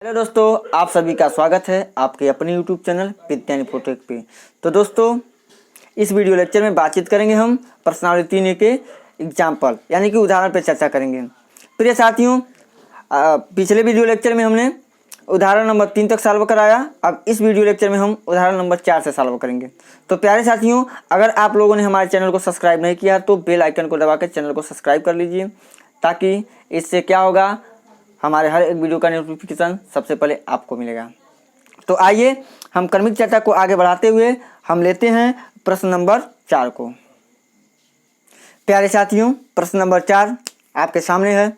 Hello दोस्तों, आप सभी का स्वागत है आपके अपने YouTube चैनल विज्ञान इन्फोटेक पे। तो दोस्तों, इस वीडियो लेक्चर में बातचीत करेंगे हम पर्सनालिटी ने के एग्जाम्पल यानी कि उदाहरण पे चर्चा करेंगे। प्रिय साथियों, पिछले वीडियो लेक्चर में हमने उदाहरण नंबर 3 तक सॉल्व कराया। अब इस वीडियो लेक्चर में हम उदाहरण नंबर 4 से सॉल्व करेंगे। तो प्यारे साथियों, अगर आप लोगों ने हमारे चैनल को सब्सक्राइब नहीं किया तो बेल आइकन को दबा कर चैनल को सब्सक्राइब कर लीजिए, ताकि इससे क्या होगा, हमारे हर एक वीडियो का नोटिफिकेशन सबसे पहले आपको मिलेगा। तो आइए हम क्रमिक चर्चा को आगे बढ़ाते हुए हम लेते हैं प्रश्न नंबर 4 को। प्यारे साथियों, प्रश्न नंबर 4 आपके सामने है।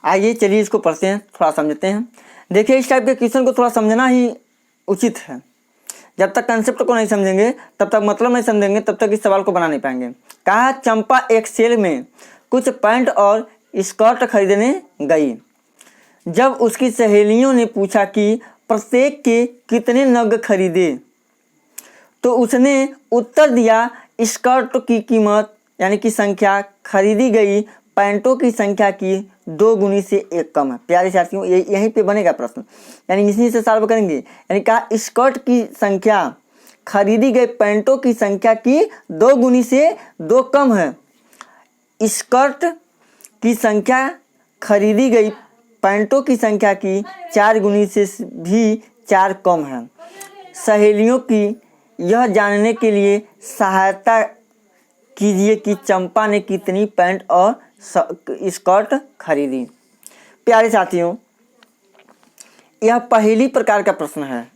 आइए चलिए इसको पढ़ते हैं, थोड़ा समझते हैं। देखिए, इस टाइप के क्वेश्चन को थोड़ा समझना ही उचित है। जब तक कंसेप्ट को नहीं समझेंगे, तब तक मतलब नहीं समझेंगे, तब तक इस सवाल को बना नहीं पाएंगे। कहा, चंपा एक सेल में कुछ पैंट और स्कर्ट खरीदने गई। जब उसकी सहेलियों ने पूछा कि प्रत्येक के कितने नग खरीदे, तो उसने उत्तर दिया, स्कर्ट की कीमत यानी कि संख्या खरीदी गई पैंटों की संख्या की 2 गुनी से 1 कम है। प्यारे साथियों, यहीं पे बनेगा प्रश्न, यानी इसी से सॉल्व करेंगे। यानी कहा, स्कर्ट की संख्या खरीदी गई पैंटों की संख्या की 2 गुनी से 2 कम है। स्कर्ट की संख्या खरीदी गई पैंटों की संख्या की 4 गुनी से भी 4 कम है। सहेलियों की यह जानने के लिए सहायता कीजिए कि चंपा ने कितनी पैंट और स्कर्ट खरीदी। प्यारे साथियों, यह पहली प्रकार का प्रश्न है,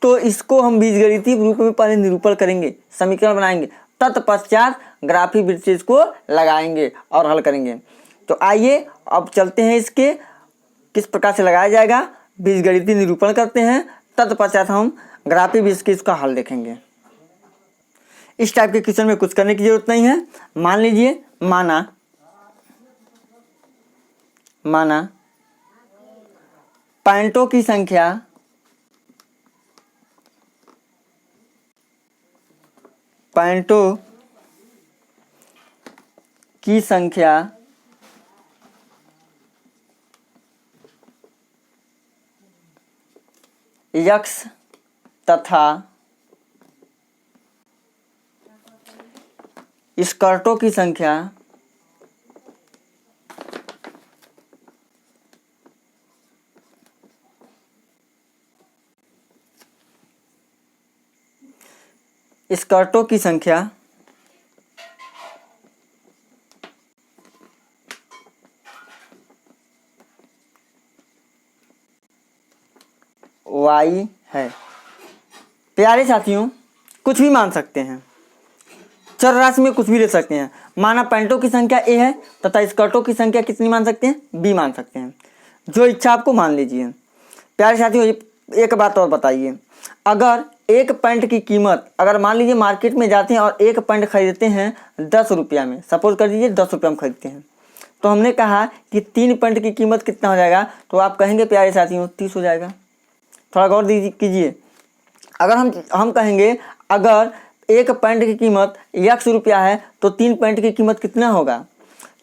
तो इसको हम बीजगणितीय रूप में पहले निरूपण करेंगे, समीकरण बनाएंगे, तत्पश्चात ग्राफी वृत्त को लगाएंगे और हल करेंगे। तो आइए अब चलते हैं, इसके किस प्रकार से लगाया जाएगा, बीजगणितीय निरूपण करते हैं, तत्पश्चात हम ग्राफी वृत्त इसका हल देखेंगे। इस टाइप के क्वेश्चन में कुछ करने की जरूरत नहीं है। मान लीजिए, माना पैंटों की संख्या x तथा स्कर्टों की संख्या y है। प्यारे साथियों, कुछ भी मान सकते हैं, चर राशि में कुछ भी ले सकते हैं। माना पैंटों की संख्या a है तथा स्कर्टों की संख्या कितनी मान सकते हैं, b मान सकते हैं। जो इच्छा आपको मान लीजिए। प्यारे साथियों, एक बात और बताइए, अगर एक पैंट की कीमत, अगर मान लीजिए मार्केट में जाते हैं और एक पैंट खरीदते हैं 10 रुपया में, सपोज कर दीजिए 10 रुपया में खरीदते हैं, तो हमने कहा कि 3 पैंट की कीमत कितना हो जाएगा, तो आप कहेंगे प्यारे साथियों 30 हो जाएगा। थोड़ा गौर कीजिए। अगर हम कहेंगे अगर एक पैंट की कीमत 100 रुपया है तो 3 पैंट की कीमत कितना होगा,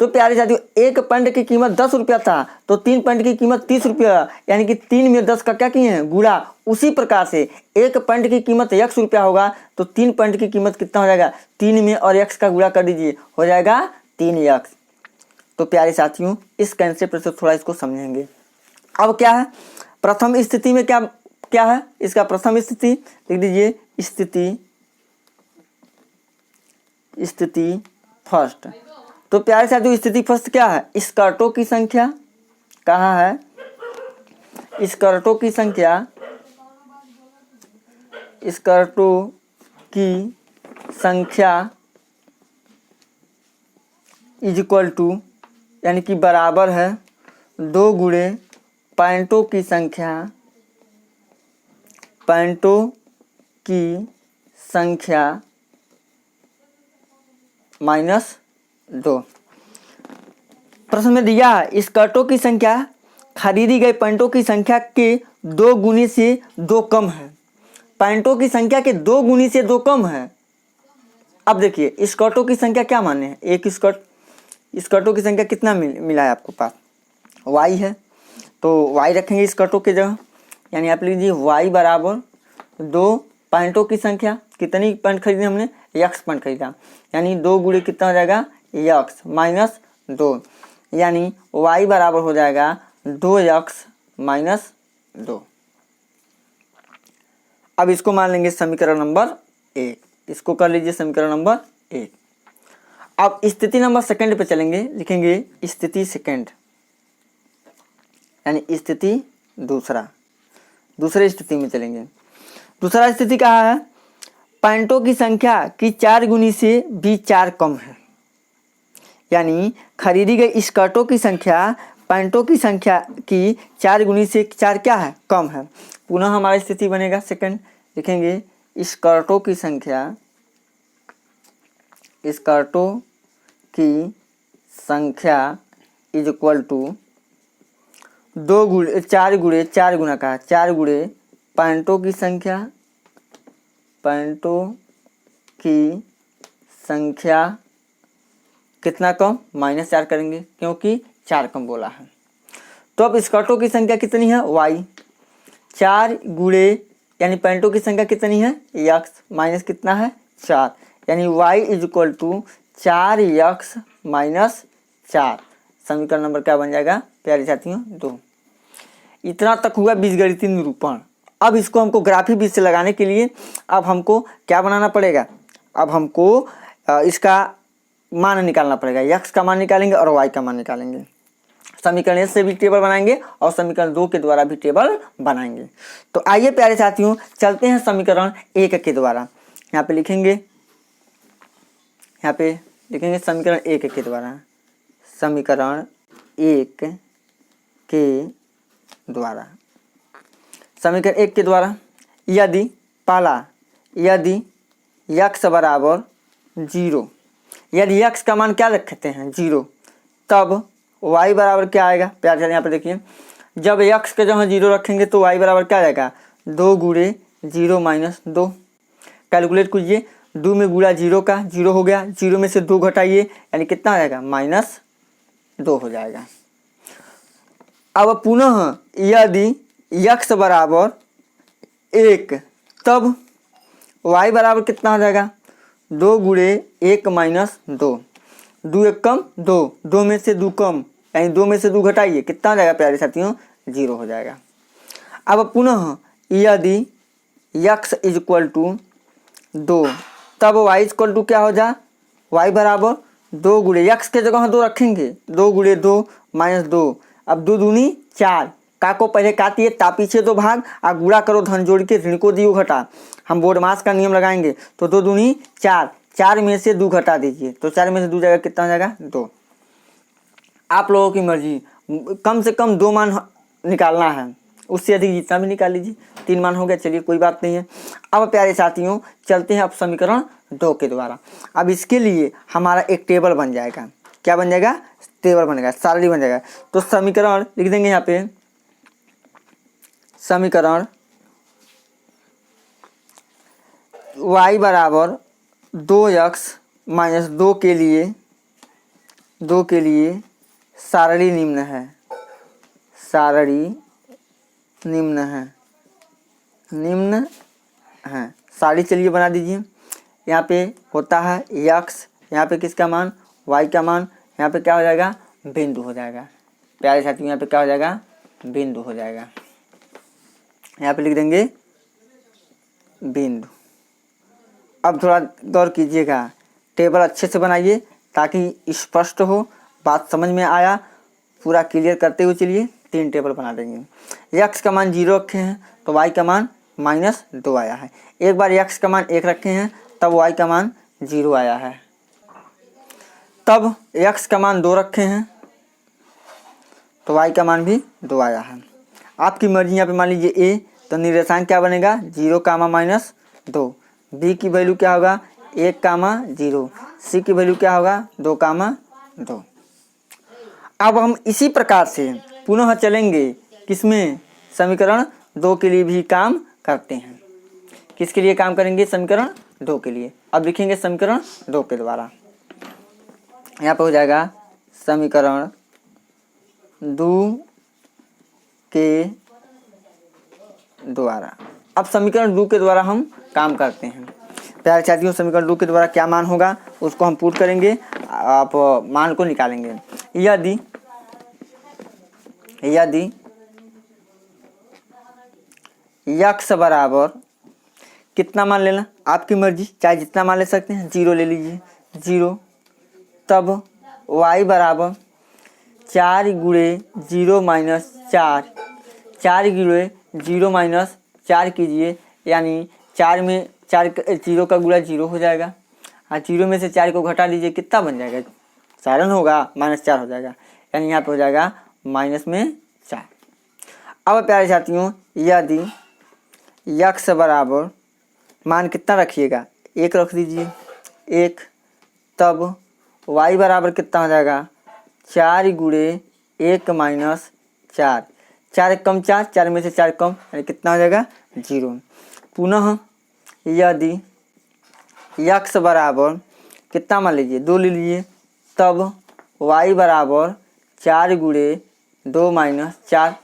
तो प्यारे साथियों एक पैंट की कीमत 10 रुपया था तो 3 पैंट की कीमत 30 रुपया, यानी कि 3 में 10 का क्या किए हैं, गुणा। उसी प्रकार से एक पैंट की कीमत 100 रुपया होगा तो 3 पैंट की कीमत कितना हो जाएगा, 3 में और x का गुणा कर दीजिए, हो जाएगा 3x। तो प्यारे साथियों, इस कंसेप्ट से थोड़ा इसको समझेंगे। अब क्या है, प्रथम स्थिति में क्या है, इसका प्रथम स्थिति लिख दीजिए, स्थिति फर्स्ट। तो प्यारे साथियों, स्थिति फर्स्ट क्या है, स्कर्टों की संख्या। कहा है स्कर्टों की संख्या इज इक्वल टू, यानी कि बराबर है 2 गुणे पैंटों की संख्या -2। प्रश्न में दिया है स्कर्टों की संख्या खरीदी गई पैंटों की संख्या के 2 गुनी से 2 कम है। पैंटों की संख्या के 2 गुनी से 2 कम है। अब देखिए, स्कर्टों की संख्या क्या माने हैं, एक स्कर्टों की संख्या कितना मिला है आपको पास, y है। तो y रखेंगे स्कर्टों की जगह, यानी आप लीजिए y बराबर 2 पैंटों की संख्या, कितनी पैंट खरीदी हमने, x पैंट खरीदा, यानी 2 गुणे कितना हो जाएगा x माइनस 2, यानी y बराबर हो जाएगा 2x माइनस 2। अब इसको मान लेंगे समीकरण नंबर 1, इसको कर लीजिए समीकरण नंबर 1। अब स्थिति नंबर सेकंड पे चलेंगे, लिखेंगे स्थिति सेकंड, यानी स्थिति दूसरे स्थिति में चलेंगे। दूसरा स्थिति कहा है पैंटों की संख्या की 4 गुनी से भी 4 कम है, यानी खरीदी गई स्कर्टों की संख्या पैंटों की संख्या की 4 गुनी से 4 क्या है, कम है। पुनः हमारा स्थिति बनेगा सेकंड, लिखेंगे स्कर्टों की संख्या इज इक्वल टू 4 गुना का 4 गुणे पैंटों की संख्या कितना कम, -4 करेंगे क्योंकि 4 कम बोला है। तो अब स्कर्टों की संख्या कितनी है y, 4 गुणे यानी पैंटों की संख्या कितनी है x, माइनस कितना है 4, यानी y is equal to 4x minus 4। समीकरण नंबर क्या बन जाएगा प्यारे साथियों 2। इतना तक हुआ बीजगणितीय निरूपण। अब इसको हमको ग्राफी बीज से लगाने के लिए अब हमको क्या बनाना पड़ेगा, अब हमको इसका मान निकालना पड़ेगा, x का मान निकालेंगे और y का मान निकालेंगे। समीकरण से भी टेबल बनाएंगे और समीकरण 2 के द्वारा भी टेबल बनाएंगे। तो आइए प्यारे साथियों चलते हैं समीकरण 1 के द्वारा। यहाँ पे लिखेंगे समीकरण 1 के द्वारा, समीकरण 1 के द्वारा, समीकरण 1 के द्वारा यदि x बराबर 0, यदि x का मान क्या रखते हैं 0, तब y बराबर क्या आएगा प्यारे साथ यहाँ पे देखिए, जब x के जगह 0 रखेंगे तो y बराबर क्या आएगा 2 गुणे 0 माइनस 2। कैलकुलेट कीजिए, 2 में गुणा 0 का 0 हो गया, 0 में से 2 घटाइए यानी कितना आ जाएगा -2 हो जाएगा। अब पुनः यदि x बराबर 1, तब y बराबर कितना हो जाएगा 2 गुणे 1 माइनस 2, 2 एक कम 2, 2 में से 2 कम यानी 2 में से 2 घटाइए कितना हो जाएगा प्यारे साथियों 0 हो जाएगा। अब पुनः यदि x इज इक्वल टू 2, तब y इक्वल टू क्या हो जाए, y बराबर 2 गुणे x के जगह 2 रखेंगे, 2 गुणे 2 माइनस 2, अब 2 दूनी 4, का को पहले काटिए ता पीछे 2 भाग और गुणा करो धन जोड़ के ऋण को दियो घटा। हम बोर्ड मास का नियम लगाएंगे तो 2 दूनी 4, 4 में से 2 घटा दीजिए तो 4 में से 2 जाएगा कितना हो जाएगा 2। आप लोगों की मर्जी, कम से कम 2 मान निकालना है, उससे अधिक जितना भी निकाल लीजिए। 3 मान हो गया, चलिए कोई बात नहीं है। अब प्यारे साथियों चलते हैं अब समीकरण 2 के द्वारा। अब इसके लिए हमारा एक टेबल बन जाएगा, क्या बन जाएगा टेबल बनेगा, सारणी बन जाएगा। तो समीकरण लिख देंगे यहाँ पे, समीकरण y बराबर 2x माइनस 2 के लिए सारणी निम्न है, सारणी चलिए बना दीजिए। यहाँ पे होता है x, यहाँ पे किसका मान y का मान, यहाँ पे क्या हो जाएगा बिंदु हो जाएगा। प्यारे साथियों यहाँ पे क्या हो जाएगा बिंदु हो जाएगा, यहाँ पे लिख देंगे बिंदु। अब थोड़ा गौर कीजिएगा, टेबल अच्छे से बनाइए ताकि स्पष्ट हो, बात समझ में आया, पूरा क्लियर करते हुए चलिए। 3 टेबल बना देंगे। x का मान 0 रखे हैं तो y का मान -2 आया है। एक बार x का मान 1 रखे हैं तब y का मान 0 आया है। तब x का मान 2 रखे हैं तो y का मान भी 2 आया है। आपकी मर्जी, यहाँ पे मान लीजिए a, तो निर्देशांक क्या बनेगा 0, -2। b की वैल्यू क्या होगा 1, 0। c की वैल्यू क्या होगा 2, 2। अब हम इसी प्रकार से पुनः चलेंगे किसमें, समीकरण 2 के लिए भी काम करते हैं। किसके लिए काम करेंगे, समीकरण 2 के लिए। अब लिखेंगे समीकरण 2 के द्वारा, यहाँ पे हो जाएगा समीकरण 2 के द्वारा। अब समीकरण 2 के द्वारा हम काम करते हैं। प्यारे साथियों, समीकरण 2 के द्वारा क्या मान होगा उसको हम पुट करेंगे, आप मान को निकालेंगे। यदि x बराबर कितना मान लेना, आपकी मर्जी, चाहे जितना मान ले सकते हैं, 0 ले लीजिए, 0। तब y बराबर 4 गुणे 0 माइनस 4, 4 गुणे 0 माइनस 4 कीजिए, यानी 4 में 4 0 का गुणा 0 हो जाएगा, और 0 में से 4 को घटा लीजिए, कितना बन जाएगा, 4 होगा, -4 हो जाएगा, यानी यहाँ पे हो जाएगा माइनस में 4। अब प्यारे साथियों, यदि x बराबर मान कितना रखिएगा, 1 रख दीजिए, 1। तब y बराबर कितना हो जाएगा, 4 गुणे 1 माइनस 4, 4 कम 4, 4 में से 4 कम, यानी कितना हो जाएगा, 0। पुनः यदि x बराबर कितना मान लीजिए, 2 ले लीजिए, तब y बराबर 4 गुणे 2 माइनस 4,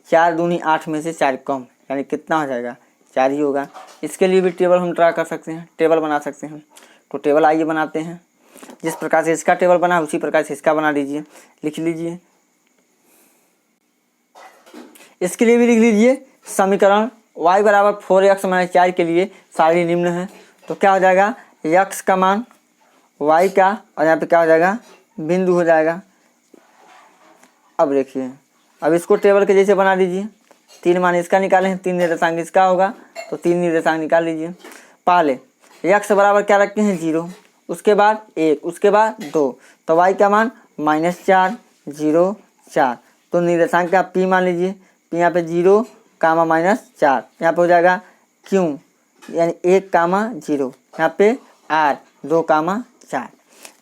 4 दूनी 8 में से 4 कम, यानी कितना हो जाएगा, 4 ही होगा। इसके लिए भी टेबल हम ड्रा कर सकते हैं, टेबल बना सकते हैं। तो टेबल आइए बनाते हैं। जिस प्रकार से इसका टेबल बना उसी प्रकार से इसका बना लीजिए, लिख लीजिए। इसके लिए भी लिख लीजिए समीकरण y बराबर 4x - 4 के लिए सारी निम्न है। तो क्या हो जाएगा, x का मान y का, और यहाँ पे क्या हो जाएगा, बिंदु हो जाएगा। अब देखिए, अब इसको टेबल के जैसे बना दीजिए। 3 मान इसका निकाले हैं, 3 निर्देशांक इसका होगा, तो 3 निर्देशांक निकाल लीजिए। पहले x बराबर क्या रखते हैं, 0, उसके बाद 1, उसके बाद 2, तो y का मान -4, 0, 4। तो निर्देशांक का p मान लीजिए, p यहाँ पे 0, -4, यहाँ पे हो जाएगा q, यानी 1, 0, यहाँ पे r, 2, 4।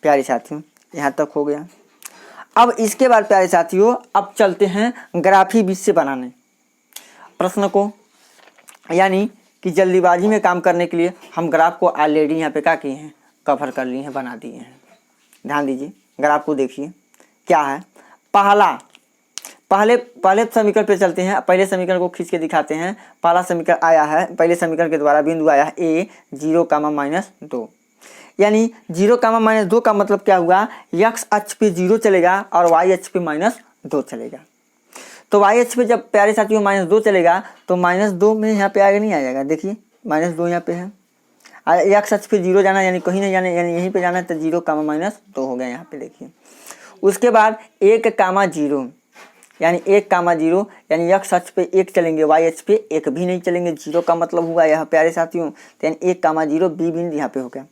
प्यारे साथियों, यहाँ तक हो गया। अब इसके बाद प्यारे साथियों, अब चलते हैं ग्राफी बीज से बनाने प्रश्न को, यानी कि जल्दीबाजी में काम करने के लिए हम ग्राफ को ऑलरेडी यहाँ पे क्या किए हैं, कवर कर लिए हैं, बना दिए हैं। ध्यान दीजिए, ग्राफ को देखिए क्या है। पहले समीकरण पे चलते हैं। पहले समीकरण को खींच के दिखाते हैं। पहला समीकरण आया है, पहले समीकरण के द्वारा बिंदु आया है a 0, -2, यानी 0, -2 का मतलब क्या हुआ, x अक्ष पे 0 चलेगा और y अक्ष पे -2 चलेगा। तो y अक्ष पे जब प्यारे साथियों -2 चलेगा तो -2 में यहाँ पे आगे नहीं आ जाएगा, देखिए -2 यहाँ पे है, x अक्ष पे 0 जाना, यानी कहीं नहीं जाना, यानी यहीं पे जाना है, तो 0, -2 हो गया यहाँ पे, देखिए। उसके बाद 1, 0, यानी 1, 0, यानी x अक्ष पे 1 चलेंगे, y अक्ष पे 1 भी नहीं चलेंगे, 0 का मतलब हुआ यहाँ प्यारे साथियों, तो यानी 1, 0, b बिंदु यहाँ पे हो गया।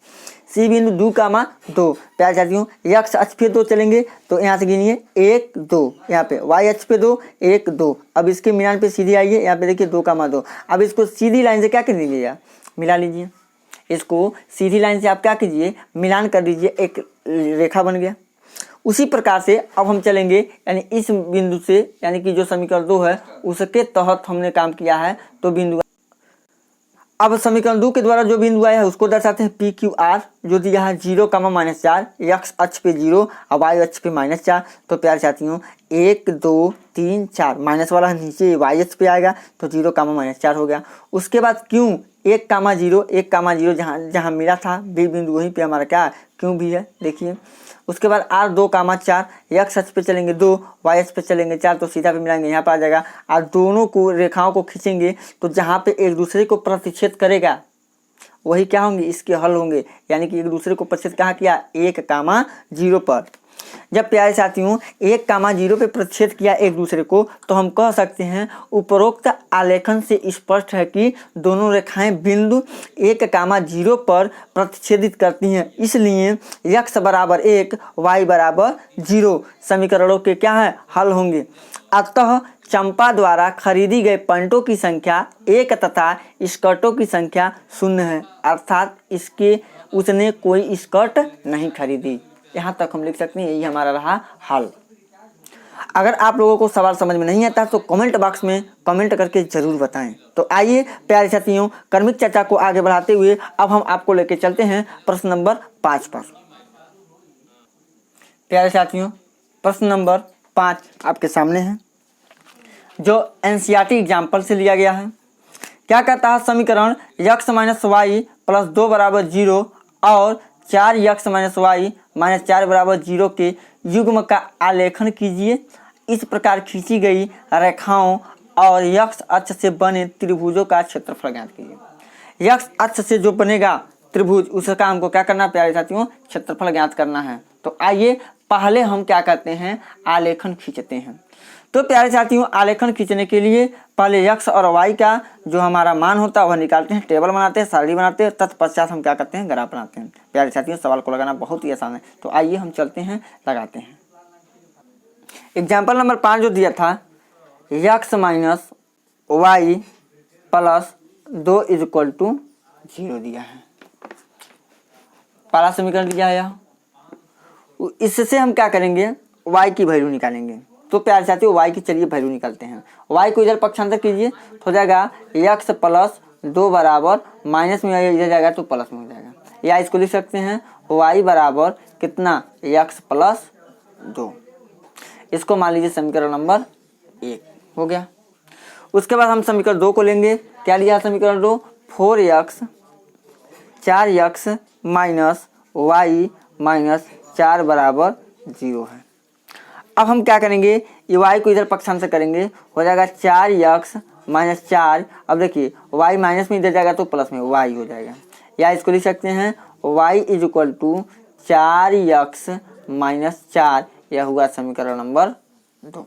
c बिंदु 2, 2, प्यारे साथियों x अक्ष पे 2 चलेंगे, तो यहाँ से गिनिए 1, 2, यहाँ पे y अक्ष पे 2, 1, 2। अब इसके मिलान पे सीधे आइए, यहाँ पे देखिए 2, 2। अब इसको सीधी लाइन से क्या कर लीजिएगा, मिला लीजिए। इसको सीधी लाइन से आप क्या कीजिए, मिलान कर दीजिए, एक रेखा बन गया। उसी प्रकार से अब हम चलेंगे, यानी इस बिंदु से, यानी कि जो समीकरण 2 है उसके तहत हमने काम किया है, तो बिंदु। अब समीकरण 2 के द्वारा जो बिंदु आया है उसको दर्शाते हैं पी क्यू आर, जो दिया है 0, -4, x अक्ष पे 0 और y अक्ष पे -4। तो प्यारे साथियों 1, 2, 3, 4, माइनस वाला नीचे y अक्ष पे आएगा, तो 0, -4 हो गया। उसके बाद क्यों 1, 0 जहाँ मिला था बी बिंदु, वहीं पे हमारा क्या क्यों भी है, देखिए। उसके बाद r 2, 4, x अक्ष पे चलेंगे 2, y अक्ष पे चलेंगे 4, तो सीधा पे मिलाएंगे, यहाँ पर आ जाएगा। और दोनों को रेखाओं को खींचेंगे तो जहाँ पे एक दूसरे को प्रतिच्छेद करेगा वही क्या होंगे, इसके हल होंगे। यानी कि एक दूसरे को प्रतिच्छेद कहाँ किया, 1, 0 पर। जब प्यारे साथियों 1, 0 पे प्रतिच्छेद किया एक दूसरे को, तो हम कह सकते हैं उपरोक्त आलेखन से स्पष्ट है कि दोनों रेखाएं बिंदु 1, 0 पर प्रतिच्छेदित करती हैं। इसलिए x बराबर 1, y बराबर 0 समीकरणों के क्या है, हल होंगे। अतः चंपा द्वारा खरीदी गए पंटों की संख्या 1 तथा स्कर्टों की संख्या 0 है, अर्थात उसने कोई स्कर्ट नहीं खरीदी। यहाँ तक हम लिख सकते हैं, यही हमारा रहा हल। अगर आप लोगों को सवाल समझ में नहीं आता तो कमेंट बॉक्स में कमेंट करके जरूर बताएं। तो आइए प्यारे साथियों, क्रमिक चर्चा को आगे बढ़ाते हुए अब हम आपको लेके चलते हैं प्रश्न नंबर 5 पर। प्यारे साथियों प्रश्न नंबर 5 आपके सामने है। जो एनसीईआरटी एग्जाम्पल से लिया गया है। क्या कहता है समीकरण x माइनस वाई प्लस 2 बराबर 0 और 4x माइनस वाई माइनस 4 बराबर 0 के युग्म का आलेखन कीजिए। इस प्रकार खींची गई रेखाओं और x अक्ष से बने त्रिभुजों का क्षेत्रफल ज्ञात कीजिए। x अक्ष से जो बनेगा त्रिभुज उसका हमको क्या करना है प्यारे साथियों, क्षेत्रफल ज्ञात करना है। तो आइए पहले हम क्या करते हैं, आलेखन खींचते हैं। तो प्यारे साथियों आलेखन खींचने के लिए पहले x और y का जो हमारा मान होता है वह निकालते हैं, टेबल बनाते हैं, सारणी बनाते हैं, तत्पश्चात हम क्या करते हैं, ग्राफ बनाते हैं। प्यारे साथियों सवाल को लगाना बहुत ही आसान है। तो आइए हम चलते हैं, लगाते हैं। एग्जाम्पल नंबर 5 जो दिया था x minus y plus 2 is equal to 0 दिया है। पहला समीकरण दिया है यहाँ। इससे हम क्या करेंगे, y की वैल्यू निकालेंगे। तो प्यारे साथियों y की चलिए वैल्यू निकालते हैं। y को इधर पक्षांतर कीजिए तो हो जाएगा x प्लस 2 बराबर माइनस में इधर जाएगा तो प्लस में हो जाएगा, या इसको लिख सकते हैं y बराबर कितना, x प्लस 2। इसको मान लीजिए समीकरण नंबर 1 हो गया। उसके बाद हम समीकरण 2 को लेंगे। क्या लिया समीकरण 2, 4x 4x minus Y minus 4 बराबर 0 है। अब हम क्या करेंगे, ये y को इधर पक्षांतर करेंगे, हो जाएगा 4x माइनस 4। अब देखिए y माइनस में इधर जाएगा तो प्लस में y हो जाएगा, या इसको लिख सकते हैं y is equal to 4x minus 4। यह हुआ समीकरण नंबर 2।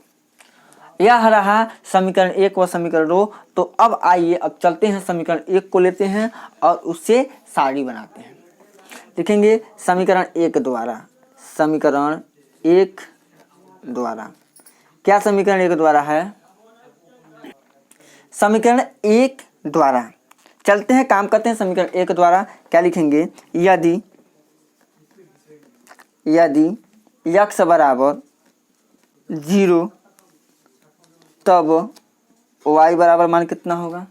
यह रहा समीकरण 1 व समीकरण 2। तो अब आइए अब चलते हैं समीकरण 1 को लेते हैं और उससे सारणी बनाते हैं। लिखेंगे समीकरण 1 द्वारा, समीकरण 1 द्वारा। क्या समीकरण 1 द्वारा है, समीकरण 1 द्वारा चलते हैं, काम करते हैं। समीकरण 1 द्वारा क्या लिखेंगे, यदि x बराबर 0 तब y बराबर मान कितना होगा।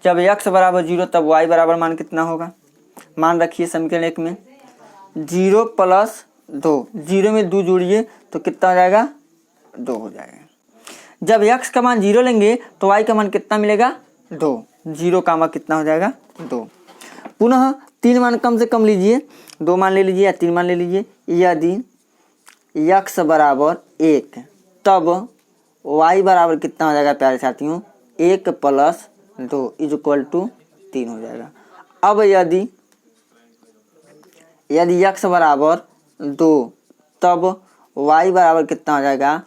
जब x बराबर 0 तब y बराबर मान कितना होगा। मान रखिए समीकरण 1 में 0 प्लस 2, 0 में 2 जोड़िए तो कितना हो जाएगा, 2 हो जाएगा। जब x का मान 0 लेंगे तो y का मान कितना मिलेगा, 2। 0 का मान कितना हो जाएगा, 2। पुनः 3 मान कम से कम लीजिए, 2 मान ले लीजिए या 3 मान ले लीजिए। यदि x बराबर 1 तब y बराबर कितना हो जाएगा प्यारे साथियों, 1 प्लस 2 इज इक्वल टू 3 हो जाएगा। अब यदि x बराबर 2 तब y बराबर कितना हो जाएगा,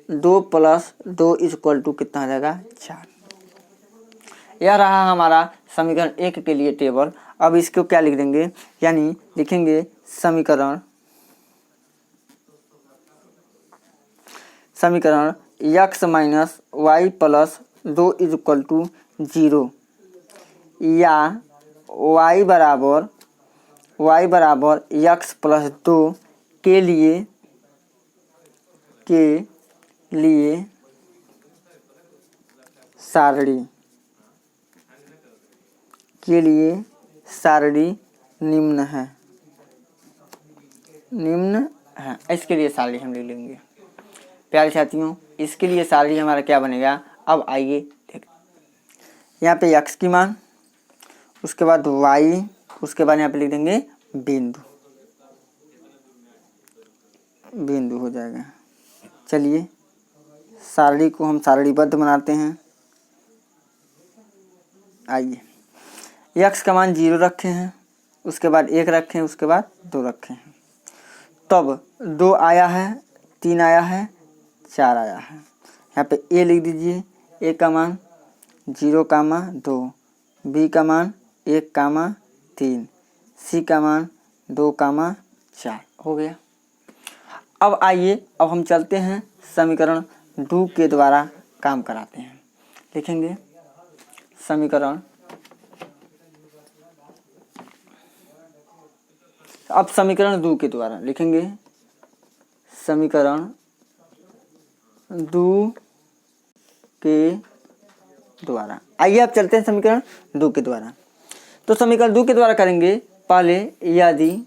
2 प्लस 2 इज इक्वल टू कितना हो जाएगा, 4। यह रहा हमारा समीकरण 1 के लिए टेबल। अब इसको क्या लिख देंगे, यानी लिखेंगे समीकरण x minus y plus 2 is equal to 0, या y बराबर x प्लस 2 के लिए सारणी निम्न है। इसके लिए सारणी हम लिख लेंगे। प्यारे साथियों इसके लिए सारणी हमारा क्या बनेगा, अब आइए देख। यहाँ पे x की मान, उसके बाद y, उसके बाद यहाँ पे लिख देंगे बिंदु हो जाएगा। चलिए सारणी को हम सारणीबद्ध बनाते हैं। आइए x का मान 0 रखे हैं, उसके बाद 1 रखे हैं, उसके बाद 2 रखे हैं। तब 2 आया है, 3 आया है, 4 आया है। यहाँ पे a लिख दीजिए, a का मान 0, 2, b का मान 1, 3, c का मान 2, 4 हो गया। अब आइए अब हम चलते हैं समीकरण 2 के द्वारा काम कराते हैं। लिखेंगे समीकरण, अब समीकरण 2 के द्वारा लिखेंगे समीकरण 2 के द्वारा। आइए अब चलते हैं समीकरण 2 के द्वारा। तो समीकरण 2 के द्वारा करेंगे। पहले यदि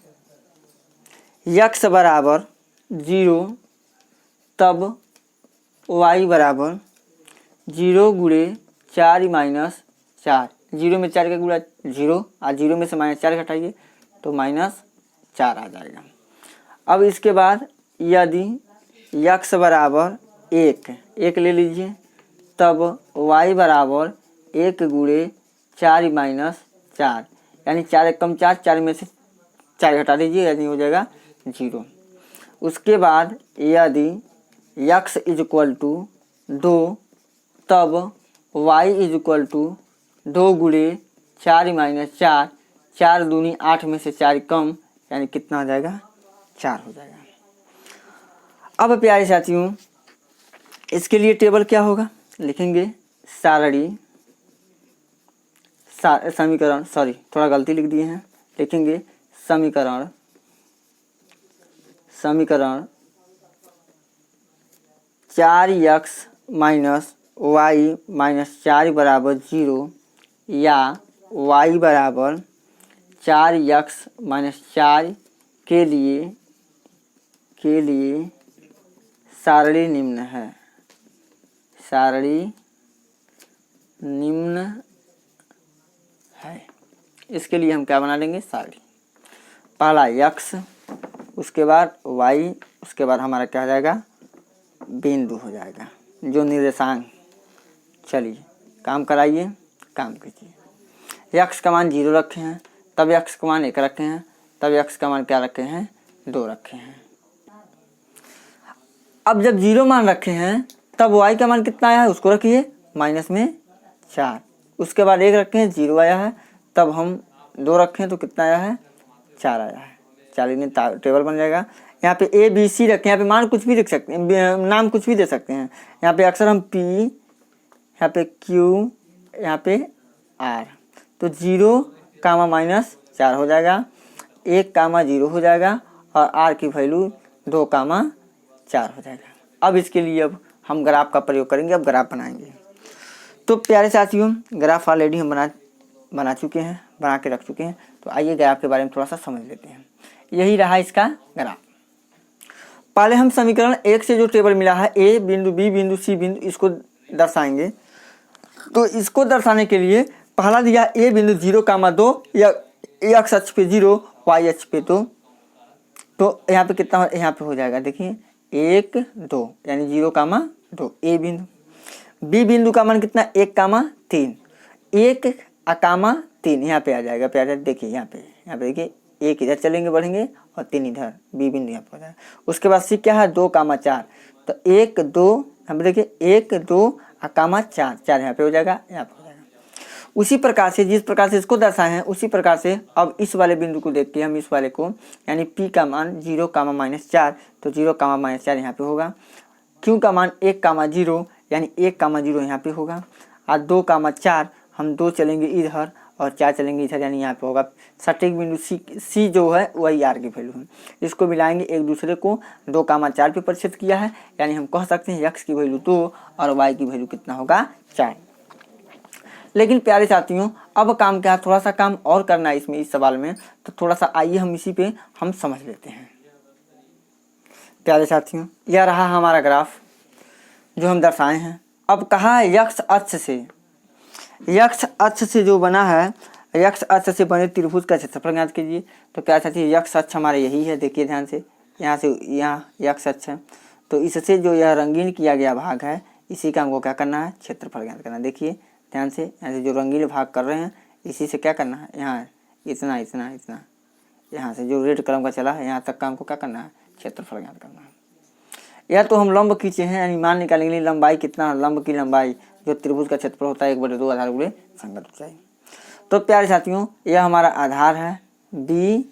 x बराबर 0 तब y बराबर 0 गुणे 4 माइनस 4, 0 में 4 का गुणा 0 और 0 में से -4 घटाइए तो -4 आ जाएगा। अब इसके बाद यदि x बराबर 1 ले लीजिए तब y बराबर 1 गुणे 4 माइनस 4, यानी 4 एक कम 4, 4 में से 4 घटा दीजिए यानी हो जाएगा 0। उसके बाद यदि x इज इक्वल टू 2 तब y इज इक्वल टू 2 गुणे 4 माइनस 4, 4 दूनी 8 में से 4 कम यानी कितना हो जाएगा 4 हो जाएगा। अब प्यारे साथियों इसके लिए टेबल क्या होगा, लिखेंगे सारणी समीकरण, सॉरी थोड़ा गलती लिख दिए हैं, लिखेंगे समीकरण 4x माइनस y माइनस 4 बराबर 0 या y बराबर 4x माइनस 4 के लिए सारणी निम्न है, सारणी निम्न है। इसके लिए हम क्या बना लेंगे सारणी, पहला x, उसके बाद y, उसके बाद हमारा क्या हो जाएगा बिंदु हो जाएगा जो निर्देशांक। चलिए काम कराइए, काम कीजिए। x का मान 0 रखे हैं तब x का मान 1 रखे हैं, तब x का मान क्या रखे हैं 2 रखे हैं। अब जब 0 मान रखे हैं तब y का मान कितना आया है उसको रखिए माइनस में 4, उसके बाद 1 रखे हैं 0 आया है, तब हम 2 रखे हैं तो कितना आया है 4 आया है। चलिए टेबल बन जाएगा। यहाँ पे A B C रखें, यहाँ पे मान कुछ भी रख सकते हैं, नाम कुछ भी दे सकते हैं। यहाँ पे अक्सर हम P, यहाँ पे Q, यहाँ पे R, तो 0 कामा माइनस 4 हो जाएगा, 1 कामा 0 हो जाएगा और R की वैल्यू 2 कामा 4 हो जाएगा। अब इसके लिए अब हम ग्राफ का प्रयोग करेंगे, अब ग्राफ बनाएंगे। तो प्यारे साथियों ग्राफ ऑलरेडी हम बना चुके हैं, बना के रख चुके हैं, तो आइए ग्राफ के बारे में थोड़ा सा समझ लेते हैं। यही रहा इसका ग्राफ। पहले हम समीकरण 1 से जो टेबल मिला है A बिंदु B बिंदु C बिंदु, इसको दर्शाएंगे। तो इसको दर्शाने के लिए पहला दिया A बिंदु 0 कामा 2 या x अक्ष पे 0 y अक्ष पे 2, तो यहाँ पे कितना यहाँ पे हो जाएगा देखिए 1 2 यानी 0 कामा 2 A बिंदु। B बिंदु का मान कितना 1 कामा 3, 1 कामा 3 यहाँ पे आ जाएगा प्यारे, देखिए यहाँ पे देखिए 1 इधर चलेंगे बढ़ेंगे और 3 इधर, B बिंदु यहाँ पे हो जाएगा। उसके बाद C क्या है 2 कामा 4, तो 1 2 यहाँ पे देखिए 1 2 कामा 4, 4 यहाँ पे हो जाएगा, यहाँ पे हो जाएगा। उसी प्रकार से जिस प्रकार से इसको दर्शाए हैं उसी प्रकार से अब इस वाले बिंदु को देखते हैं हम, इस वाले को यानी P का मान 0 कामा माइनस 4, तो 0 कामा माइनस 4 यहाँ पे होगा। Q का मान 1 कामा 0 यानी 1 कामा 0 यहाँ पे होगा, और 2 कामा 4 हम 2 चलेंगे इधर और 4 चलेंगे इधर यानी यहाँ पे होगा। सटीक बिंदु C जो है वही R की वैल्यू है। इसको मिलाएंगे एक दूसरे को, 2 कामा 4 पे प्रतिशत किया है यानी हम कह सकते हैं x की वैल्यू 2 और y की वैल्यू कितना होगा 4। लेकिन प्यारे साथियों अब काम क्या है, थोड़ा सा काम और करना है इसमें, इस सवाल में, तो थोड़ा सा आइए हम इसी पे हम समझ लेते हैं। प्यारे साथियों यह रहा हमारा ग्राफ जो हम दर्शाए हैं। अब कहा है x अक्ष से जो बना है, x अक्ष से बने त्रिभुज का क्षेत्रफल ज्ञात कीजिए। तो क्या साथी x अक्ष हमारे यही है, देखिए ध्यान से, यहाँ से यहाँ x अक्ष है, तो इससे जो यह रंगीन किया गया भाग है इसी का हमको क्या करना है क्षेत्रफल ज्ञात करना है। देखिए ध्यान से, यहाँ से जो रंगीन भाग कर रहे हैं इसी से क्या करना है, यहाँ इतना इतना इतना, यहाँ से जो रेड कलम का चला है यहाँ तक का हमको क्या करना है क्षेत्रफल ज्ञात करना है। या तो हम लंब खींचे हैं यानी मान निकालने के लिए लंबाई कितना, लंब की लंबाई जो त्रिभुज का क्षेत्रफल होता है 1/2 आधार गुणे संगत ऊंचाई। तो प्यारे साथियों यह हमारा आधार है डी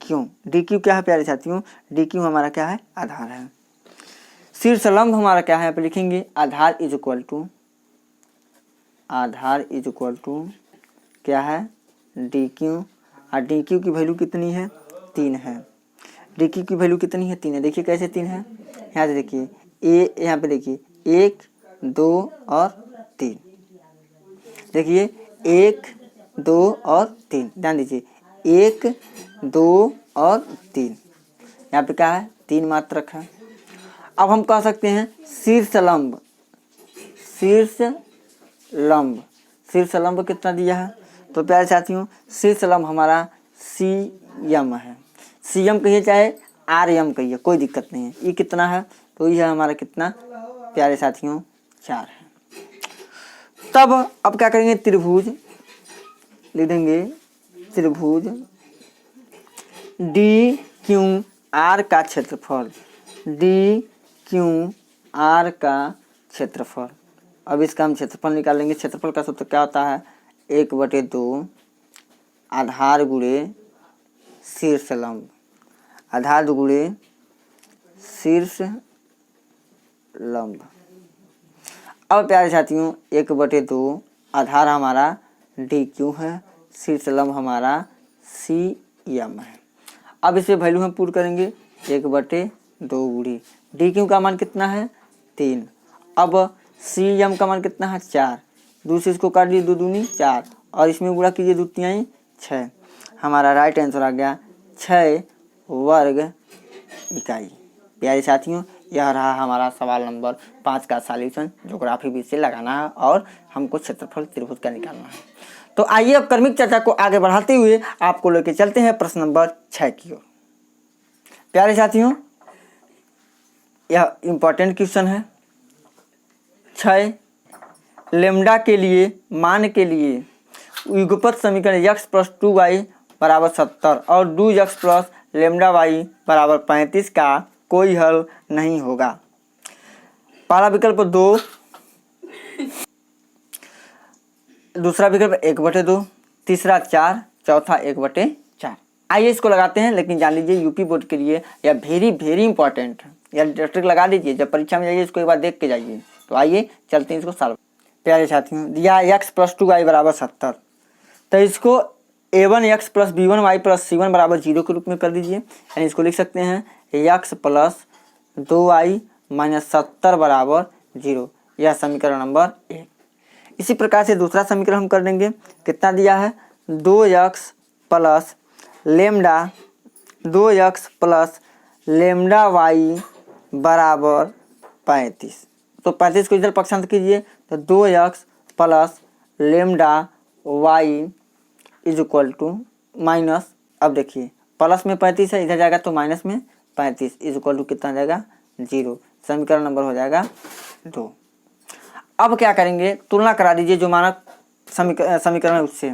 क्यू क्या है प्यारे साथियों, डी क्यू हमारा क्या है आधार है। शीर्ष लंब हमारा क्या है, यहाँ पे लिखेंगे आधार इज इक्वल टू क्या है डी क्यू, और डी क्यू की वैल्यू कितनी है 3 है। डी क्यू की वैल्यू कितनी है 3 है, देखिए कैसे 3 है, यहाँ से देखिए ए, यहाँ पे देखिए 1 2 और 3, देखिए 1 2 और 3, ध्यान दीजिए 1 2 और 3, यहाँ पे क्या है 3 मात्रक है। अब हम कह सकते हैं शीर्ष लंब शीर्ष लंब, शीर्ष लंब कितना दिया है? तो प्यारे साथियों शीर्ष लंब हमारा CM है। CM कहिए चाहे RM कहिए, कोई दिक्कत नहीं है। ये कितना है? तो ये हमारा कितना प्यारे साथियों 4 है। तब अब क्या करेंगे? त्रिभुज लिख देंगे, त्रिभुज DQR का क्षेत्रफल, DQR का क्षेत्रफल। अब इसका हम क्षेत्रफल निकालेंगे। क्षेत्रफल का सूत्र क्या होता है? 1/2 आधार गुणे शीर्ष लंब, आधार गुणे शीर्ष लंब। अब प्यारे साथियों 1/2 आधार हमारा DQ है, शीर्ष लंब हमारा CM है। अब इसे वैल्यू हम पुट करेंगे 1/2 गुणे DQ का मान कितना है? 3। अब CM का मान कितना है? 4। दूसरे इसको काट लीजिए, 2 दूनी 4 और इसमें गुणा कीजिए 2 तिहाई 6। हमारा राइट आंसर आ गया 6 वर्ग इकाई। प्यारे साथियों यह रहा हमारा सवाल नंबर 5 का सॉल्यूशन। ज्योग्राफी विषय से लगाना है और हमको क्षेत्रफल त्रिभुज का निकालना है। तो आइए अब क्रमिक चर्चा को आगे बढ़ाते हुए आपको लेके चलते हैं प्रश्न नंबर 6 की ओर। प्यारे साथियों यह इंपॉर्टेंट क्वेश्चन है। 6 लेम्डा के लिए मान के लिए युगपत समीकरण x + 2y = 70 और 2x + λy = 35 का कोई हल नहीं होगा। पहला विकल्प 2, दूसरा विकल्प 1/2, तीसरा 4, चौथा 1/4। आइए इसको लगाते हैं। लेकिन जान लीजिए यूपी बोर्ड के लिए यह वेरी इंपॉर्टेंट है। यह ट्रिक लगा लीजिए, जब परीक्षा में जाइए इसको एक बार देख के जाइए। तो आइए चलते हैं इसको सॉल्व। प्यारे साथियों दिया x + 2y = 70, तो इसको a1x + b1y + c1 = 0 के रूप में कर दीजिए। यानी इसको लिख सकते हैं x + 2y - 70 = 0। यह समीकरण नंबर 1। इसी प्रकार से दूसरा समीकरण हम कर देंगे। कितना दिया है? 2x + λ 2x + λy = 35। तो 35 को इधर पक्षांतर कीजिए तो 2x + λy माइनस, अब देखिए प्लस में 35 है, इधर जाएगा तो माइनस में 35 कितना जाएगा? 0। समीकरण नंबर हो जाएगा 2। अब क्या करेंगे? तुलना करा दीजिए जो मानक समीकरण है उससे।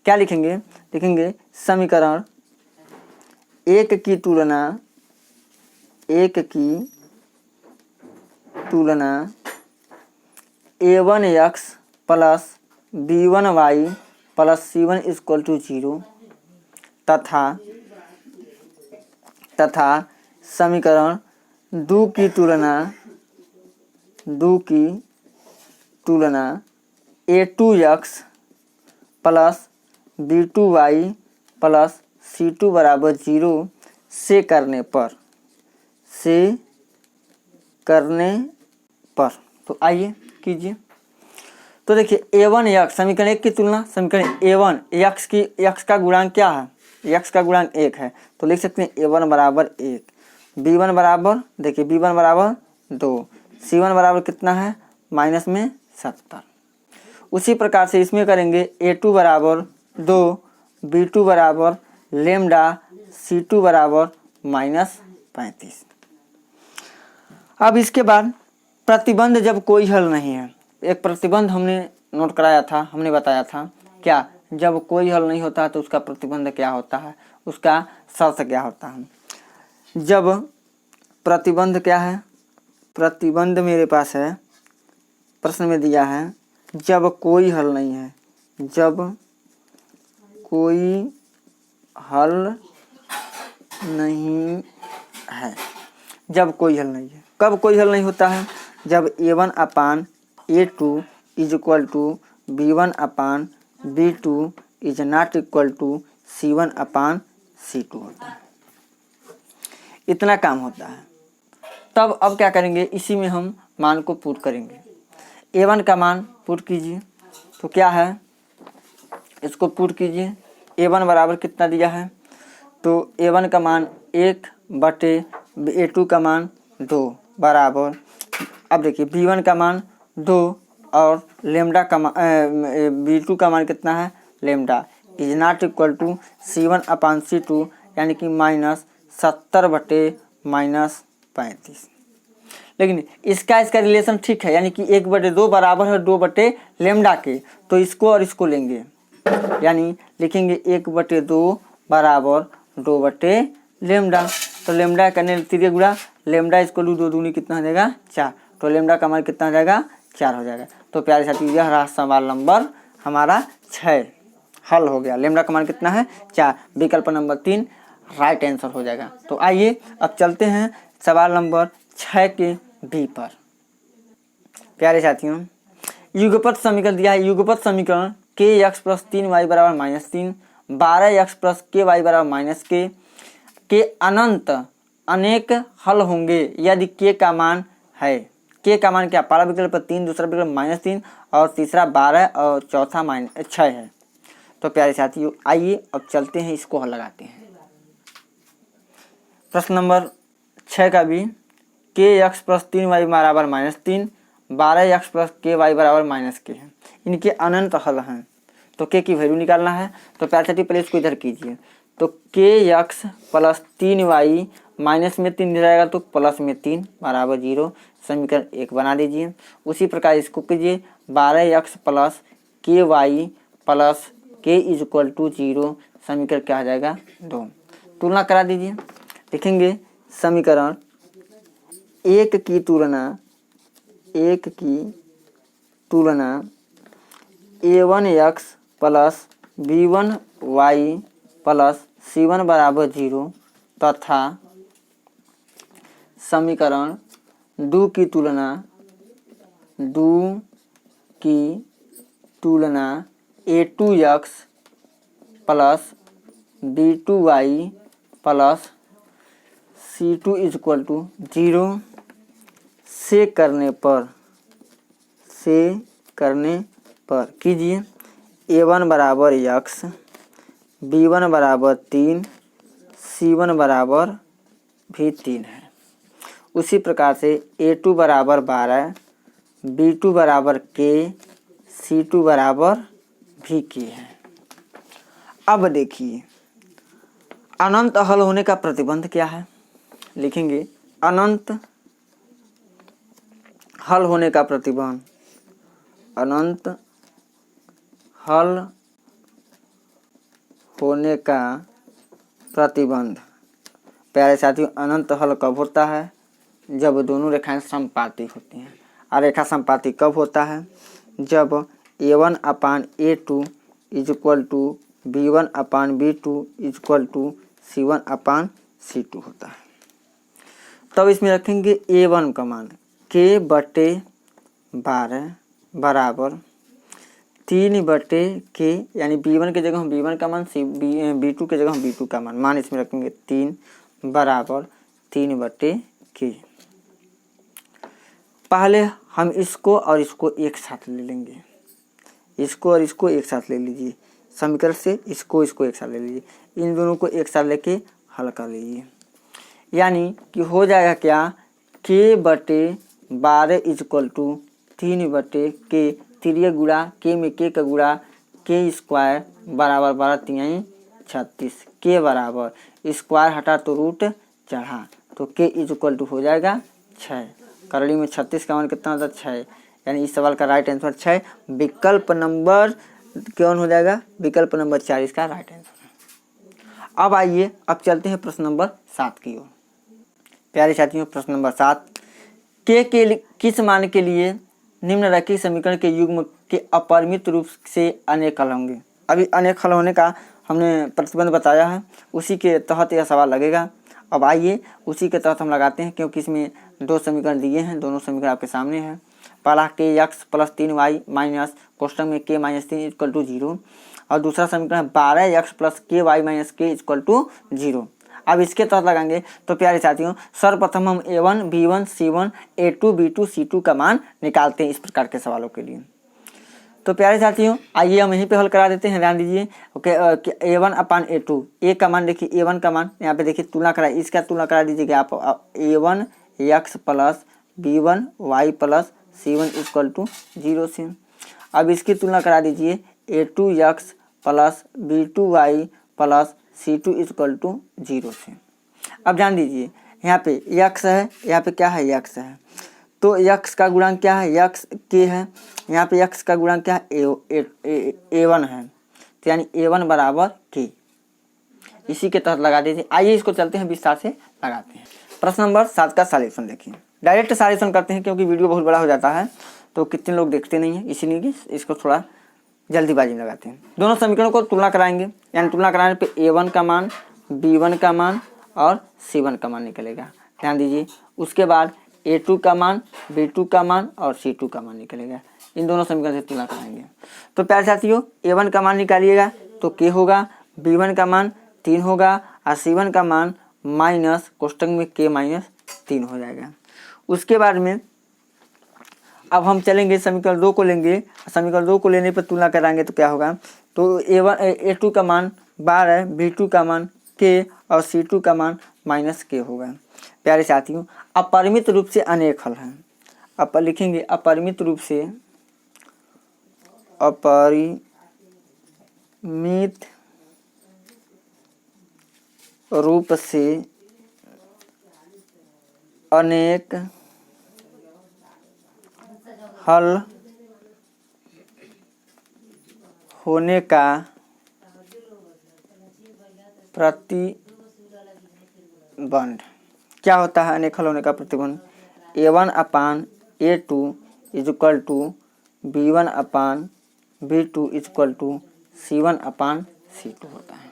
क्या लिखेंगे? लिखेंगे समीकरण 1 की तुलना a1x + b1y + c1 = 0 तथा समीकरण 2 की तुलना a2x + b2y + c2 = 0 से करने पर। तो आइए कीजिए। तो देखिए a1x समीकरण 1 की तुलना समीकरण a1 x का गुणांक क्या है? x का गुणांक 1 है, तो लिख सकते हैं a1 = 1, b1 बराबर, देखिए b1 = 2, c1 बराबर कितना है? माइनस में 70। उसी प्रकार से इसमें करेंगे a2 = 2, b2 = λ, c2 = -35। अब इसके बाद प्रतिबंध जब कोई हल नहीं है। एक प्रतिबंध हमने नोट कराया था, हमने बताया था क्या? जब कोई हल नहीं होता है तो उसका प्रतिबंध क्या होता है, उसका शर्त क्या होता है। जब प्रतिबंध क्या है? प्रतिबंध मेरे पास है, प्रश्न में दिया है जब कोई हल नहीं है, जब कोई हल नहीं है, जब कोई हल नहीं है। कब कोई हल नहीं होता है? जब a1/a2 = b1/b2 ≠ c1/c2 होता है। इतना काम होता है। तब अब क्या करेंगे? इसी में हम मान को पुट करेंगे। a1 का मान पुट कीजिए, तो क्या है? इसको पुट कीजिए। a1 बराबर कितना दिया है? तो a1 का मान 1/a2 का मान 2 बराबर, अब देखिए b1 का मान 2 और लेमडा का B2 का मान कितना है, lambda is not equal to C1/C2 यानी कि -70/-35। लेकिन इसका रिलेशन ठीक है, यानी कि 1/2 बराबर है 2 लेमडा के, तो इसको और इसको लेंगे, यानी लिखेंगे 1/2 बराबर 2 लेमडा। तो लेमडा करने तीसरे गुणा लेमडा इसको 2 दूनी कितना हो जाएगा 4, तो लेमडा का मान कितना हो जाएगा 4 हो जाएगा। तो प्यारे साथी यह रहा सवाल नंबर हमारा 6 हल हो गया। लेमडा का मान कितना है 4, विकल्प नंबर 3 राइट आंसर हो जाएगा। तो आइए अब चलते हैं सवाल नंबर 6 के बी पर। प्यारे साथियों, युगपत समीकरण दिया है। युगपत समीकरण kx + 3y = -3, 12x + ky = -k के अनंत अनेक हल होंगे यदि k का मान है। k का मान क्या, पहला विकल्प 3, दूसरा विकल्प -3 और तीसरा 12 और चौथा 6 है। तो प्यारे साथियों आइए अब चलते हैं, इसको हल लगाते हैं। प्रश्न नंबर 6 का भी kx + 3y = -3, 12x + ky = -k है। इनके अनंत हल हैं, तो k की वैल्यू निकालना है। तो प्यारे साथियों पहले इसको इधर कीजिए, तो kx + 3y माइनस में 3 जाएगा तो प्लस में 3 बराबर 0, समीकरण 1 बना दीजिए। उसी प्रकार इसको कीजिए 12x + ky + k = 0, समीकरण क्या आ जाएगा 2। तुलना करा दीजिए, लिखेंगे समीकरण 1 की तुलना a1x + b1y + c1 = 0 तथा समीकरण 2 की तुलना a2x + b2y + c2 = 0 से करने पर कीजिए a1 = x, b1 = 3, c1 = भी 3 है। उसी प्रकार से a2 = 12, b2 = k, c2 = भी k है। अब देखिए अनंत हल होने का प्रतिबंध क्या है, लिखेंगे अनंत हल होने का प्रतिबंध, अनंत हल होने का प्रतिबंध। प्यारे साथियों अनंत हल कब होता है, जब दोनों रेखाएं समपाती होती हैं। और रेखा समपाती कब होता है, जब a1/a2 = b1/b2 = c1/c2 होता है। तब इसमें रखेंगे a1 का मान k/12 बराबर 3/k, यानी b1 की जगह हम b1 का मान, b2 की जगह हम b2 का मान इसमें रखेंगे 3 बराबर 3/k। पहले हम इसको और इसको एक साथ ले लेंगे, इसको और इसको एक साथ ले लीजिए, समीकरण से इसको एक साथ ले लीजिए, इन दोनों को एक साथ लेके हल कर लीजिए, यानी कि हो जाएगा क्या k/12 = 3/k, तिरिय गुणा k में k का गुणा k² बराबर 12×3 = 36, k बराबर स्क्वायर हटा तो रूट चढ़ा, तो k = हो जाएगा 6। करड़ी में 36 का मान कितना होता है 6, यानी इस सवाल का राइट आंसर 6, विकल्प नंबर कौन हो जाएगा, विकल्प नंबर 4 इसका राइट आंसर है। अब आइए अब चलते हैं प्रश्न नंबर 7 की ओर। प्यारे साथियों प्रश्न नंबर 7, k के किस मान के लिए निम्नलिखित समीकरण के युग्म के अपरिमित रूप से अनेक हल होंगे। अभी अनेक हल होने का हमने प्रतिबंध बताया है, उसी के तहत यह सवाल लगेगा। अब आइए उसी के तहत हम लगाते हैं, क्योंकि इसमें 2 समीकरण दिए हैं, दोनों समीकरण आपके सामने हैं। पहला kx + 3y माइनस कोष्टक में k - 3 = 0 और दूसरा समीकरण 12x + ky - k = 0। अब इसके तहत लगाएंगे तो प्यारे साथियों सर्वप्रथम हम a1, b1, c1, a2, b2, c2 का मान निकालते हैं इस प्रकार के सवालों के लिए। तो प्यारे साथियों आइए हम यहीं पे हल करा देते हैं, ध्यान दीजिए। ओके, a1/a2, a का मान देखिए, a1 का मान यहाँ पे देखिए तुलना करा, इसका तुलना करा दीजिएगा आप a1x + b1y + C1 equal to 0 से। अब इसकी तुलना करा दीजिए A2x plus B2y plus C2 equal to 0 से। अब ध्यान दीजिए यहाँ पे x है, यहाँ पे क्या है x है, तो x का गुणांक क्या है, x k है, यहाँ पे x का गुणांक क्या है A1 है, तो यानी A1 बराबर k। इसी के तहत लगा दीजिए। आइए इसको चलते हैं विस्तार से लगाते हैं। प्रश्न नंबर 7 का सॉल्यूशन देखिए। डायरेक्ट सॉल्यूशन करते हैं क्योंकि वीडियो बहुत बड़ा हो जाता है तो कितने लोग देखते नहीं हैं, इसीलिए इसको थोड़ा जल्दीबाजी में लगाते हैं। दोनों समीकरणों को तुलना कराएंगे, यानी तुलना कराने पे A1 का मान, B1 का मान और C1 का मान निकलेगा। ध्यान दीजिए। उसके बाद A2 का मान, B2 का मान और C2 का मान निकलेगा। इन दोनों समीकरण से तुलना कराएंगे। तो प्यारे साथियों A1 का मान निकालिएगा तो K होगा, B1 का मान 3 होगा और C1 का मान माइनस कोष्टक में K माइनस 3 हो जाएगा। उसके बाद में अब हम चलेंगे समीकरण 2 को लेंगे। समीकरण 2 को लेने पर तुलना कराएंगे तो क्या होगा, तो A2 का मान 12, B2 का मान K और C2 का मान माइनस K होगा। प्यारे साथियों अपरिमित रूप से अनेक हल हैं। अब लिखेंगे अपरिमित रूप से अनेक हल होने का प्रतिबंध। क्या होता है अनेक हल होने का प्रतिबंध? A1 upon A2 equal to B1 upon B2 equal to C1 upon C2 होता है।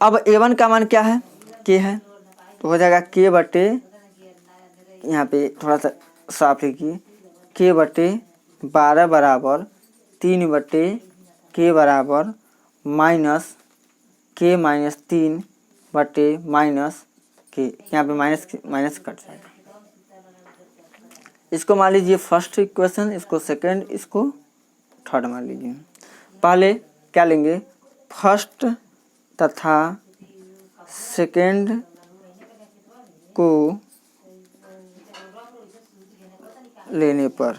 अब A1 का मान क्या है, K है, तो हो जाएगा K बटे, यहाँ पे थोड़ा सा साफ लिखिए, K बटे 12 बराबर 3 बटे K बराबर माइनस K माइनस 3 बटे माइनस K। यहाँ पे माइनस कट जाएगा। इसको मान लीजिए फर्स्ट इक्वेशन, इसको सेकंड, इसको थर्ड मान लीजिए। पहले क्या लेंगे, फर्स्ट तथा सेकंड को लेने पर,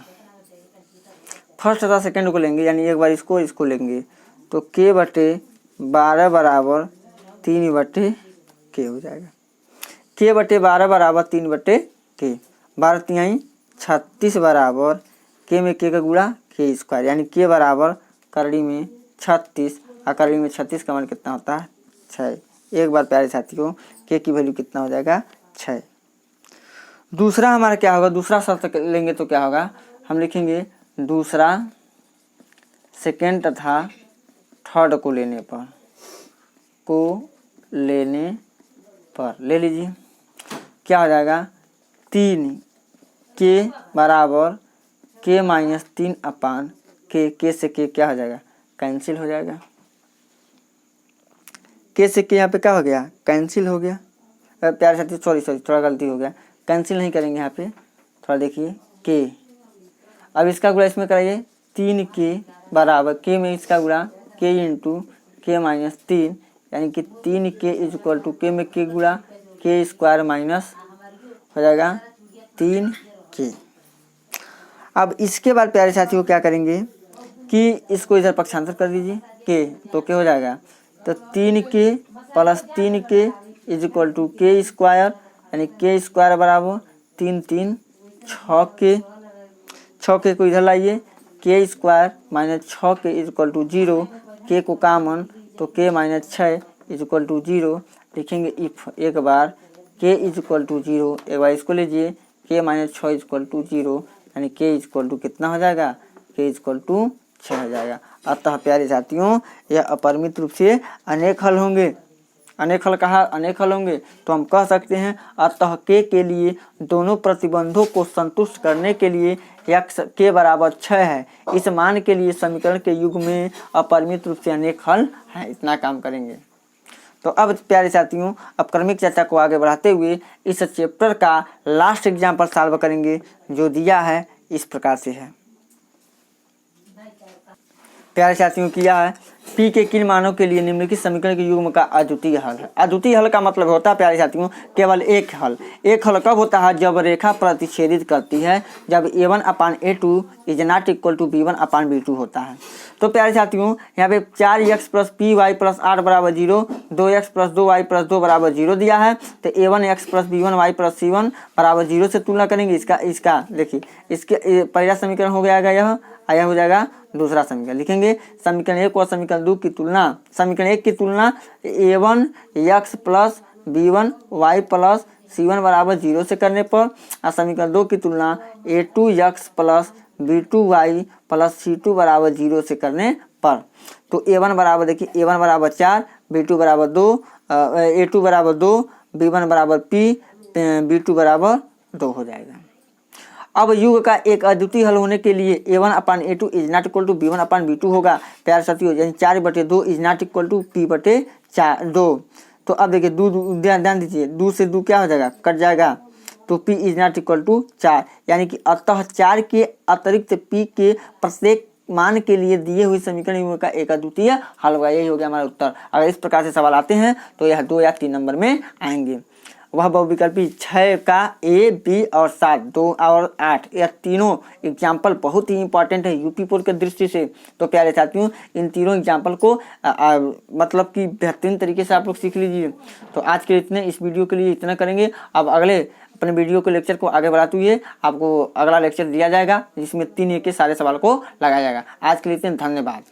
फर्स्ट तथा सेकंड को लेंगे यानी एक बार इसको लेंगे तो K बटे 12 बराबर 3 बटे K हो जाएगा। K बटे 12 बराबर 3 बटे K, 12 तिहाई 36 बराबर K में K का गुणा K स्क्वायर, यानी K बराबर करड़ी में 36 और करड़ी में 36 का मान कितना होता है 6। एक बार प्यारे साथियों K की वैल्यू कितना हो जाएगा 6। दूसरा हमारा क्या होगा, दूसरा शर्त लेंगे तो क्या होगा, हम लिखेंगे दूसरा सेकेंड तथा थर्ड को लेने पर ले लीजिए। क्या हो जाएगा 3 K बराबर K माइनस 3 अपान K से K क्या हो जाएगा, कैंसिल हो जाएगा। K से K यहाँ पे क्या हो गया, कैंसिल हो गया। प्यारे साथी सॉरी थोड़ा गलती हो गया, कैंसिल नहीं करेंगे यहाँ पे, थोड़ा देखिए K। अब इसका गुणा इसमें कराइए, 3K बराबर K में इसका गुणा K इंटू K माइनस 3, यानी कि 3K इक्वल टू K में K गुणा K स्क्वायर माइनस हो जाएगा 3K। अब इसके बाद प्यारे साथियों क्या करेंगे कि इसको इधर पक्षांतर कर दीजिए K, तो क्या हो जाएगा, तो 3K plus 3K equal to K square, यानी K स्क्वायर बराबर 3 3 6K। 6K को इधर लाइए, K square minus 6K equal to 0, K को कामन तो K माइनस 6 इक्वल टू 0। लिखेंगे इफ एक बार K इक्वल टू 0, एक बार इसको लीजिए K माइनस 6 इक्वल टू 0, यानी K इक्वल टू कितना हो जाएगा, K इक्वल टू 6 हो जाएगा। अतः प्यारे साथियों यह अपरिमित रूप से अनेक हल होंगे। अनेक हल कहा, अनेक हल होंगे तो हम कह सकते हैं अतः K के लिए दोनों प्रतिबंधों को संतुष्ट करने के लिए x K बराबर 6 है। इस मान के लिए समीकरण के युग में अपरिमित रूप से अनेक हल है। इतना काम करेंगे। तो अब प्यारे साथियों अब क्रमिक चर्चा को आगे बढ़ाते हुए इस चैप्टर का लास्ट एग्जाम्पल सॉल्व करेंगे, जो दिया है इस प्रकार से है। प्यारे साथियों किया है पी के किन मानों के लिए निम्नलिखित समीकरण के युग्म का अद्वितीय हल है। अद्वितीय हल का मतलब होता है प्यारे साथियों केवल एक हल। एक हल कब होता है? जब रेखा प्रतिच्छेदित करती है, जब a1/a2 is not equal to b1/b2 होता है। तो प्यारे साथियों यहाँ पे 4x + py + 8 = 0, 2x + 2y + 2 = 0 दिया है। तो a1x + b1y + c1 = 0 से तुलना करेंगे। इसका देखिए, इसके पहला समीकरण हो गया यह, आया हो जाएगा दूसरा समीकरण। लिखेंगे समीकरण 1 और समीकरण 2 की तुलना। समीकरण 1 की तुलना a1x + b1y + c1 = 0 से करने पर, और समीकरण 2 की तुलना a2x + b2y + c2 = 0 से करने पर। तो a1 बराबर देखिए, a1 = 4, b2 = 2, a2 = 2, b1 = p, b2 = 2 हो जाएगा। अब युग का एक अद्वितीय हल होने के लिए a1/a2 is not equal to b1/b2 होगा प्यारे साथियों, यानी 4/2 is not equal to p/2। तो अब देखिए ध्यान दीजिए, 2 से 2 क्या हो जाएगा? कट जाएगा। तो p is not equal to 4, यानी कि अतः 4 के अतिरिक्त p के प्रत्येक मान के लिए दिए हुए समीकरण युग्म का एक अद्वितीय हल होगा। यही हो गया हमारा उत्तर। अगर इस प्रकार से सवाल आते हैं तो यह 2 या 3 नंबर में आएंगे। वह बहुविकल्पी 6 का a, b और 7, 2 और 8, यह तीनों एग्जाम्पल बहुत ही इंपॉर्टेंट है यूपी बोर्ड के दृष्टि से। तो प्यारे साथियों इन तीनों एग्जाम्पल को मतलब कि बेहतरीन तरीके से आप लोग सीख लीजिए। तो आज के इतने, इस वीडियो के लिए इतना करेंगे। अब अगले अपने वीडियो के लेक्चर को आगे बढ़ाते हुए आपको अगला लेक्चर दिया जाएगा जिसमें 3 एक के सारे सवाल को लगाया जाएगा। आज के लिए इतने, धन्यवाद।